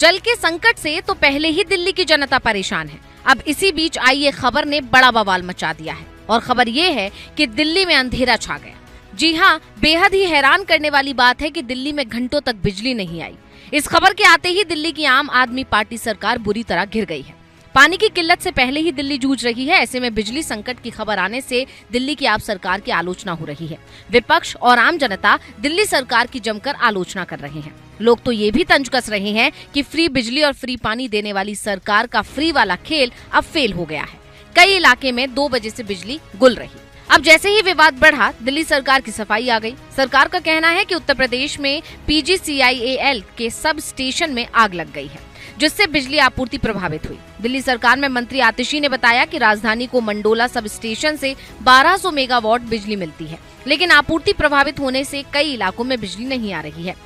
जल के संकट से तो पहले ही दिल्ली की जनता परेशान है। अब इसी बीच आई ये खबर ने बड़ा बवाल मचा दिया है और खबर ये है कि दिल्ली में अंधेरा छा गया। जी हाँ, बेहद ही हैरान करने वाली बात है कि दिल्ली में घंटों तक बिजली नहीं आई। इस खबर के आते ही दिल्ली की आम आदमी पार्टी सरकार बुरी तरह घिर गई है। पानी की किल्लत से पहले ही दिल्ली जूझ रही है। ऐसे में बिजली संकट की खबर आने से दिल्ली की आप सरकार की आलोचना हो रही है। विपक्ष और आम जनता दिल्ली सरकार की जमकर आलोचना कर रहे हैं। लोग तो ये भी तंज कस रहे हैं कि फ्री बिजली और फ्री पानी देने वाली सरकार का फ्री वाला खेल अब फेल हो गया है। कई इलाके में 2 बजे से बिजली गुल रही। अब जैसे ही विवाद बढ़ा, दिल्ली सरकार की सफाई आ गई। सरकार का कहना है कि उत्तर प्रदेश में PGCIAL के सब स्टेशन में आग लग गई है, जिससे बिजली आपूर्ति प्रभावित हुई। दिल्ली सरकार में मंत्री आतिशी ने बताया कि राजधानी को मंडोला सब स्टेशन से 1200 मेगावाट बिजली मिलती है, लेकिन आपूर्ति प्रभावित होने से कई इलाकों में बिजली नहीं आ रही है।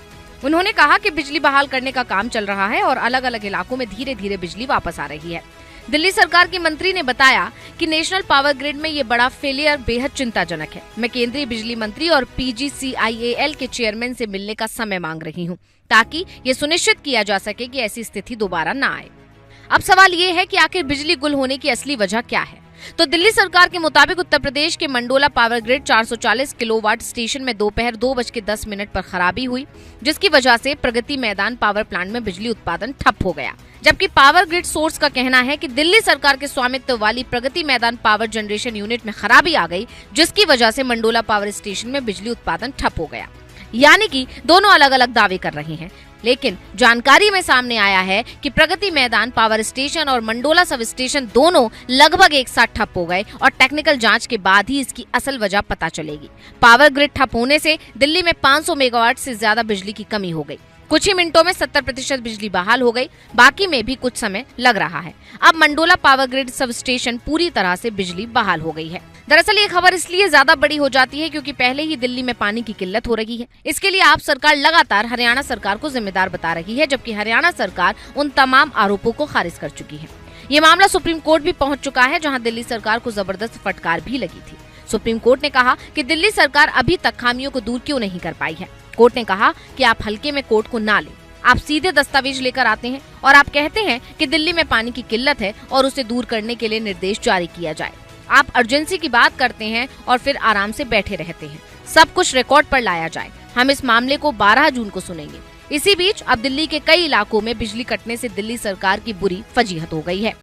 उन्होंने कहा कि बिजली बहाल करने का काम चल रहा है और अलग अलग इलाकों में धीरे धीरे बिजली वापस आ रही है। दिल्ली सरकार के मंत्री ने बताया कि नेशनल पावर ग्रिड में ये बड़ा फेलियर बेहद चिंताजनक है। मैं केंद्रीय बिजली मंत्री और PGCIAL के चेयरमैन से मिलने का समय मांग रही हूँ, ताकि ये सुनिश्चित किया जा सके कि ऐसी स्थिति दोबारा न आए। अब सवाल ये है कि आखिर बिजली गुल होने की असली वजह क्या है। तो दिल्ली सरकार के मुताबिक उत्तर प्रदेश के Mandola power grid 440 kilowatt station में दोपहर 2:10 पर खराबी हुई, जिसकी वजह से प्रगति मैदान पावर प्लांट में बिजली उत्पादन ठप हो गया। जबकि पावर ग्रिड सोर्स का कहना है कि दिल्ली सरकार के स्वामित्व वाली Pragati Maidan power generation unit में खराबी आ गई, जिसकी वजह से मंडोला पावर स्टेशन में बिजली उत्पादन ठप हो गया। यानी कि दोनों अलग अलग दावे कर रहे हैं, लेकिन जानकारी में सामने आया है कि प्रगति मैदान पावर स्टेशन और मंडोला सब स्टेशन दोनों लगभग एक साथ ठप हो गए और टेक्निकल जांच के बाद ही इसकी असल वजह पता चलेगी। पावर ग्रिड ठप होने से दिल्ली में 500 मेगावाट से ज्यादा बिजली की कमी हो गई। कुछ ही मिनटों में 70% बिजली बहाल हो गई, बाकी में भी कुछ समय लग रहा है। अब Mandola power grid sub station पूरी तरह से बिजली बहाल हो गई है। दरअसल ये खबर इसलिए ज्यादा बड़ी हो जाती है क्योंकि पहले ही दिल्ली में पानी की किल्लत हो रही है। इसके लिए आप सरकार लगातार हरियाणा सरकार को जिम्मेदार बता रही है, जबकि हरियाणा सरकार उन तमाम आरोपों को खारिज कर चुकी है। ये मामला सुप्रीम कोर्ट भी पहुंच चुका है, जहां दिल्ली सरकार को जबरदस्त फटकार भी लगी थी। सुप्रीम कोर्ट ने कहा कि दिल्ली सरकार अभी तक खामियों को दूर क्यों नहीं कर पाई है। कोर्ट ने कहा कि आप हल्के में कोर्ट को ना लें, आप सीधे दस्तावेज लेकर आते हैं और आप कहते हैं कि दिल्ली में पानी की किल्लत है और उसे दूर करने के लिए निर्देश जारी किया जाए। आप अर्जेंसी की बात करते हैं और फिर आराम से बैठे रहते हैं। सब कुछ रिकॉर्ड पर लाया जाए। हम इस मामले को 12 जून को सुनेंगे। इसी बीच अब दिल्ली के कई इलाकों में बिजली कटने से दिल्ली सरकार की बुरी फजीहत हो गई है।